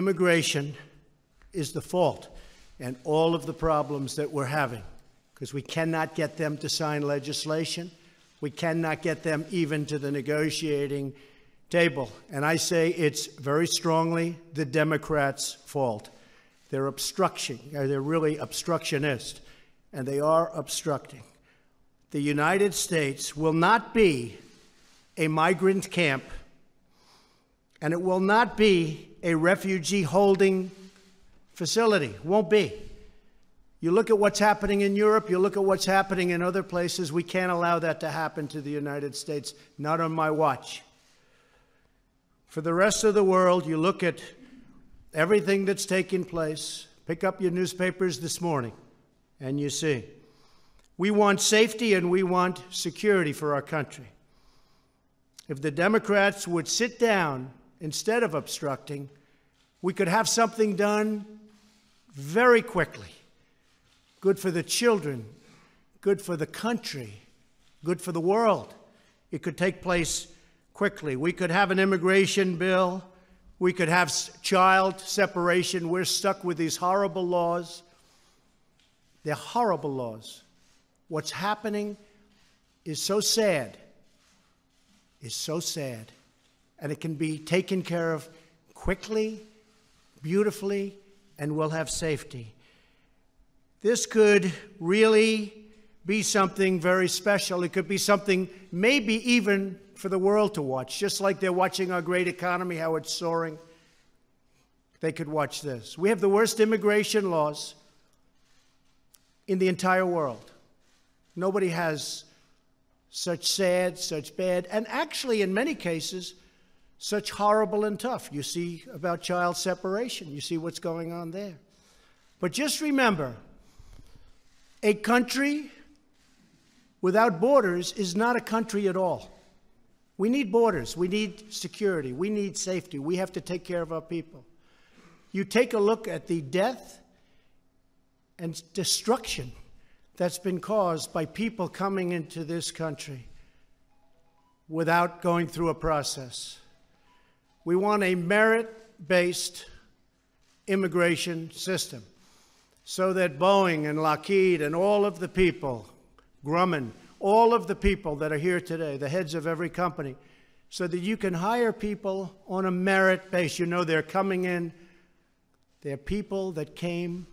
immigration is the fault in all of the problems that we're having, because we cannot get them to sign legislation. We cannot get them even to the negotiating table. And I say it's very strongly the Democrats' fault. They're they're really obstructionist, and they are obstructing. The United States will not be a migrant camp, and it will not be a refugee holding facility. Won't be. You look at what's happening in Europe, you look at what's happening in other places. We can't allow that to happen to the United States, not on my watch. For the rest of the world, you look at everything that's taking place. Pick up your newspapers this morning, and you see. We want safety and we want security for our country. If the Democrats would sit down instead of obstructing, we could have something done very quickly. Good for the children, good for the country, good for the world. It could take place quickly. We could have an immigration bill. We could have child separation. We're stuck with these horrible laws. They're horrible laws. What's happening is so sad, and it can be taken care of quickly, beautifully, and we'll have safety. This could really be something very special. It could be something maybe even for the world to watch, just like they're watching our great economy, how it's soaring. They could watch this. We have the worst immigration laws in the entire world. Nobody has such sad, such bad, and actually in many cases, such horrible and tough. You see about child separation. You see what's going on there. But just remember, a country without borders is not a country at all. We need borders. We need security. We need safety. We have to take care of our people. You take a look at the death and destruction that's been caused by people coming into this country without going through a process. We want a merit-based immigration system so that Boeing and Lockheed and all of the people, Grumman, all of the people that are here today, the heads of every company, so that you can hire people on a merit base. You know they're coming in. They're people that came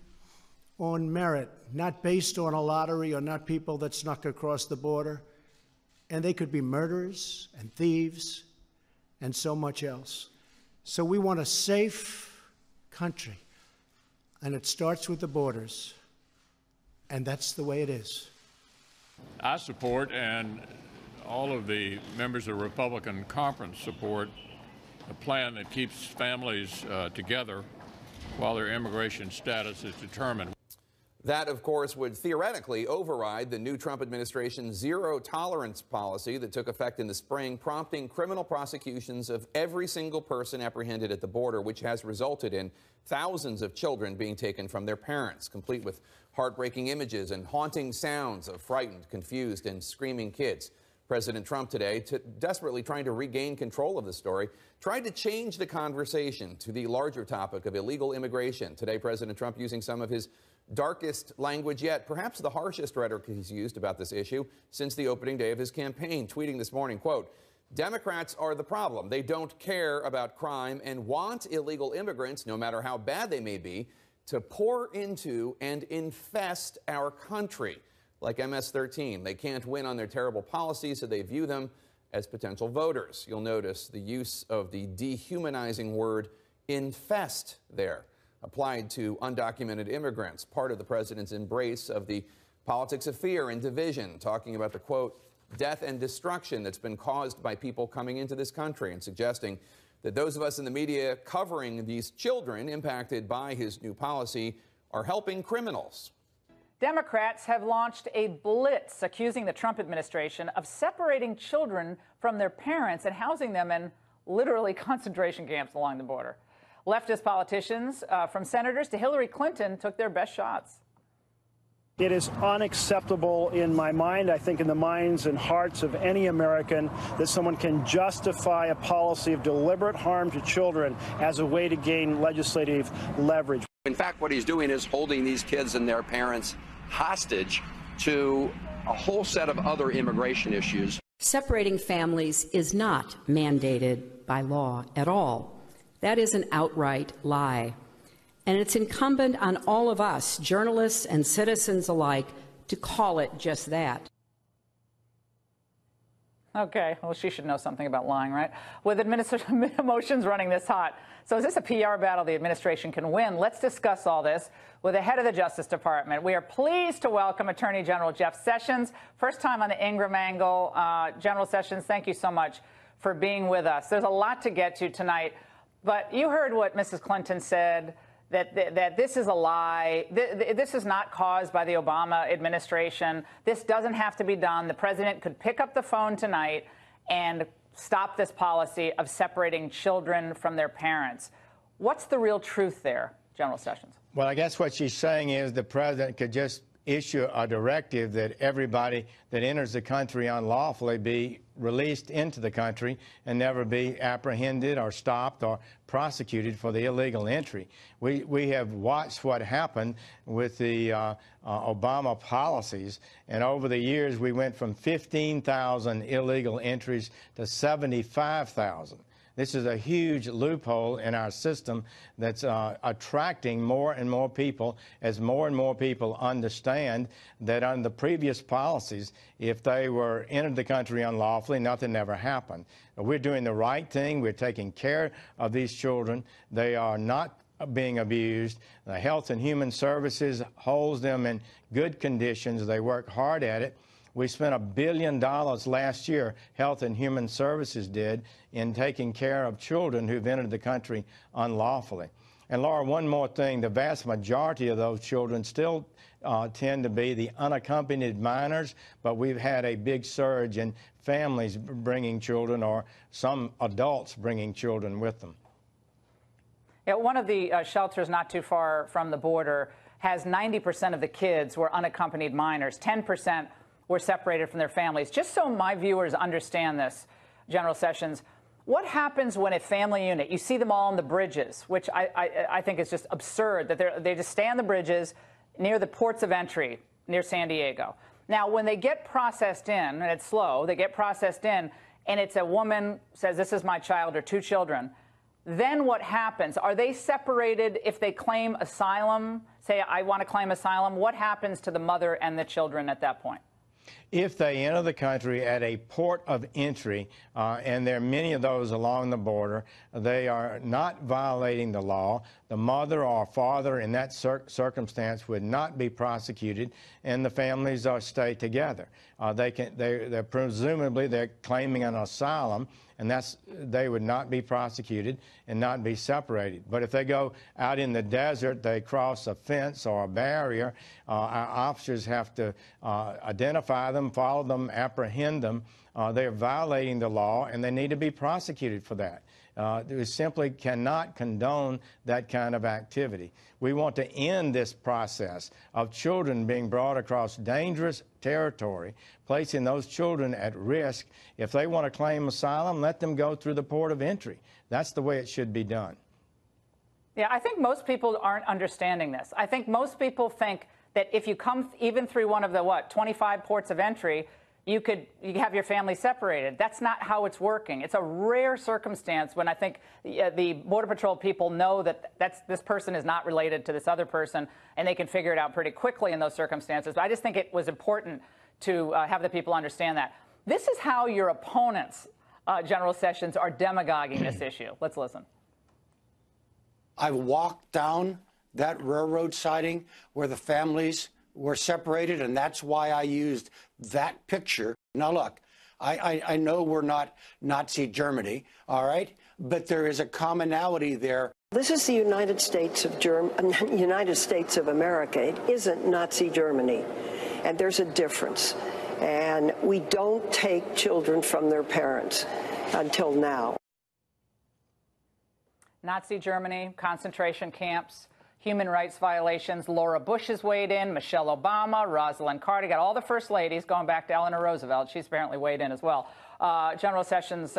on merit, not based on a lottery or not people that snuck across the border. And they could be murderers and thieves and so much else. So we want a safe country, and it starts with the borders, and that's the way it is. I support, and all of the members of the Republican conference support, a plan that keeps families together while their immigration status is determined. That, of course, would theoretically override the new Trump administration's zero-tolerance policy that took effect in the spring, prompting criminal prosecutions of every single person apprehended at the border, which has resulted in thousands of children being taken from their parents, complete with heartbreaking images and haunting sounds of frightened, confused, and screaming kids. President Trump today, desperately trying to regain control of the story, tried to change the conversation to the larger topic of illegal immigration. Today, President Trump using some of his darkest language yet, perhaps the harshest rhetoric he's used about this issue since the opening day of his campaign, tweeting this morning, quote, "Democrats are the problem. They don't care about crime and want illegal immigrants, no matter how bad they may be, to pour into and infest our country. Like MS-13, they can't win on their terrible policies, so they view them as potential voters." You'll notice the use of the dehumanizing word infest there, applied to undocumented immigrants, part of the president's embrace of the politics of fear and division, talking about the, quote, death and destruction that's been caused by people coming into this country, and suggesting that those of us in the media covering these children impacted by his new policy are helping criminals. Democrats have launched a blitz accusing the Trump administration of separating children from their parents and housing them in literally concentration camps along the border. Leftist politicians, from senators to Hillary Clinton, took their best shots. It is unacceptable in my mind, I think in the minds and hearts of any American, that someone can justify a policy of deliberate harm to children as a way to gain legislative leverage. In fact, what he's doing is holding these kids and their parents hostage to a whole set of other immigration issues. Separating families is not mandated by law at all. That is an outright lie. And it's incumbent on all of us, journalists and citizens alike, to call it just that. Okay, well, she should know something about lying, right? With emotions running this hot. So is this a PR battle the administration can win? Let's discuss all this with the head of the Justice Department. We are pleased to welcome Attorney General Jeff Sessions. First time on the Ingram angle. General Sessions, thank you so much for being with us. There's a lot to get to tonight, but you heard what Mrs. Clinton said, that this is a lie. This is not caused by the Obama administration. This doesn't have to be done. The president could pick up the phone tonight and stop this policy of separating children from their parents. What's the real truth there, General Sessions? Well, I guess what she's saying is the president could just issue a directive that everybody that enters the country unlawfully be released into the country and never be apprehended or stopped or prosecuted for the illegal entry. We have watched what happened with the Obama policies, and over the years we went from 15,000 illegal entries to 75,000. This is a huge loophole in our system that's attracting more and more people as more and more people understand that under the previous policies, if they were entered the country unlawfully, nothing ever happened. We're doing the right thing. We're taking care of these children. They are not being abused. The Health and Human Services holds them in good conditions. They work hard at it. We spent $1 billion last year, Health and Human Services did, in taking care of children who've entered the country unlawfully. And Laura, one more thing, the vast majority of those children still tend to be the unaccompanied minors, but we've had a big surge in families bringing children or some adults bringing children with them. Yeah, one of the shelters not too far from the border has 90% of the kids were unaccompanied minors, 10% were separated from their families. Just so my viewers understand this, General Sessions, what happens when a family unit, you see them all on the bridges, which I think is just absurd, that they just stay on the bridges near the ports of entry near San Diego. Now, when they get processed in, and it's slow, they get processed in, and it's a woman says, this is my child or two children, then what happens? Are they separated if they claim asylum? Say, I want to claim asylum. What happens to the mother and the children at that point? If they enter the country at a port of entry, and there are many of those along the border, they are not violating the law. The mother or father in that circumstance would not be prosecuted, and the families stay together. They're presumably they're claiming an asylum, and they would not be prosecuted and not be separated. But if they go out in the desert, they cross a fence or a barrier, our officers have to identify them, follow them, apprehend them. They're violating the law, and they need to be prosecuted for that. We simply cannot condone that kind of activity. We want to end this process of children being brought across dangerous territory, placing those children at risk. If they want to claim asylum, let them go through the port of entry. That's the way it should be done. Yeah, I think most people aren't understanding this. I think most people think that if you come even through one of the, 25 ports of entry, you have your family separated. That's not how it's working. It's a rare circumstance when I think the Border Patrol people know that this person is not related to this other person, and they can figure it out pretty quickly in those circumstances. But I just think it was important to have the people understand that. This is how your opponents, General Sessions, are demagoguing this issue. Let's listen. I've walked down that railroad siding where the families were separated, and that's why I used that picture. Now, look, I know we're not Nazi Germany, all right, but there is a commonality there. This is the United States of America. It isn't Nazi Germany, and there's a difference. And we don't take children from their parents until now. Nazi Germany, concentration camps. human rights violations. Laura Bush has weighed in, Michelle Obama, Rosalind Carter, got all the first ladies, going back to Eleanor Roosevelt. She's apparently weighed in as well. General Sessions,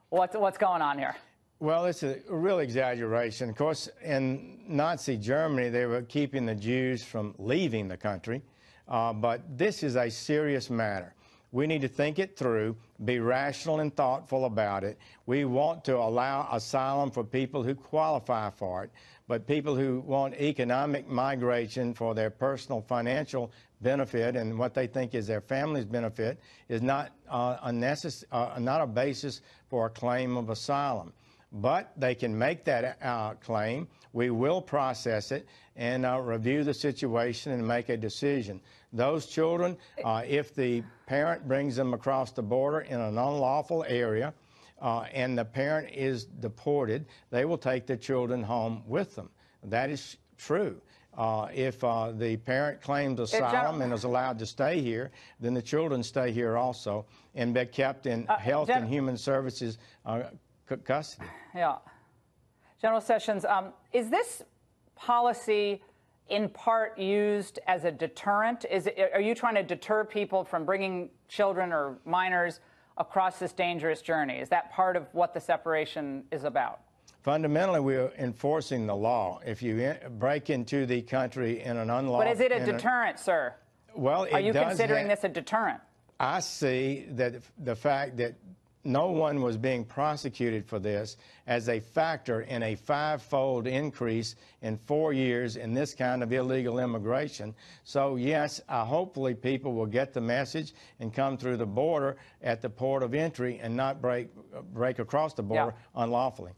what's going on here? Well, it's a real exaggeration. Of course, in Nazi Germany, they were keeping the Jews from leaving the country. But this is a serious matter. We need to think it through, be rational and thoughtful about it. We want to allow asylum for people who qualify for it, but people who want economic migration for their personal financial benefit and what they think is their family's benefit is not a basis for a claim of asylum. But they can make that claim. We will process it and review the situation and make a decision. Those children, if the parent brings them across the border in an unlawful area and the parent is deported, they will take the children home with them. That is true. If the parent claims asylum and is allowed to stay here, then the children stay here also and be kept in Health and Human Services custody. Yeah. General Sessions, is this policy in part used as a deterrent? Are you trying to deter people from bringing children or minors across this dangerous journey? Is that part of what the separation is about? Fundamentally, we are enforcing the law. If you break into the country in an unlawful... But is it a deterrent, sir? Well, are you considering this a deterrent? I see that the fact that no one was being prosecuted for this as a factor in a 5-fold increase in 4 years in this kind of illegal immigration. So, yes, hopefully people will get the message and come through the border at the port of entry and not break across the border unlawfully.